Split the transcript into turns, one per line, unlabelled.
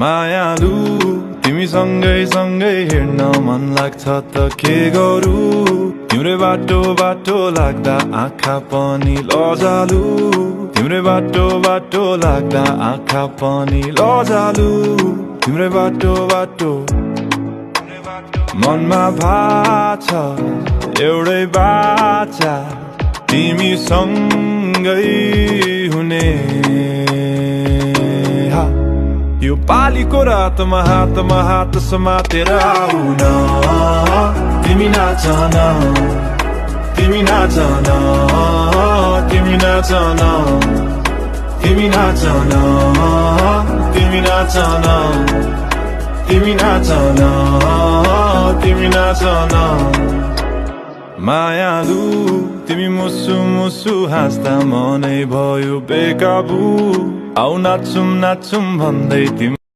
मायालु तिमी सँगै सँगै हिँड्न मन लाग्छ त के गरौँ तिम्रै बाटो बाटो लाग्दा आँखा पनि लजालु तिम्रै बाटो बाटो लाग्दा आँखा पनि लजालु तिम्रै बाटो बाटो मनमा भाछ एउटै बाचा तिमी सँगै हुने यो पालीको रातमा हात समातेर आऊ न तिमी नाच न तिमी नाच न तिमी नाच न तिमी नाच न तिमी नाच न तिमी नाच न तिमी नाच न मायालु तिमी मुसु मुसु हाँस्दा मनै भयो बेकाबु आउ नाचुम नाचुम भन्दै तिमी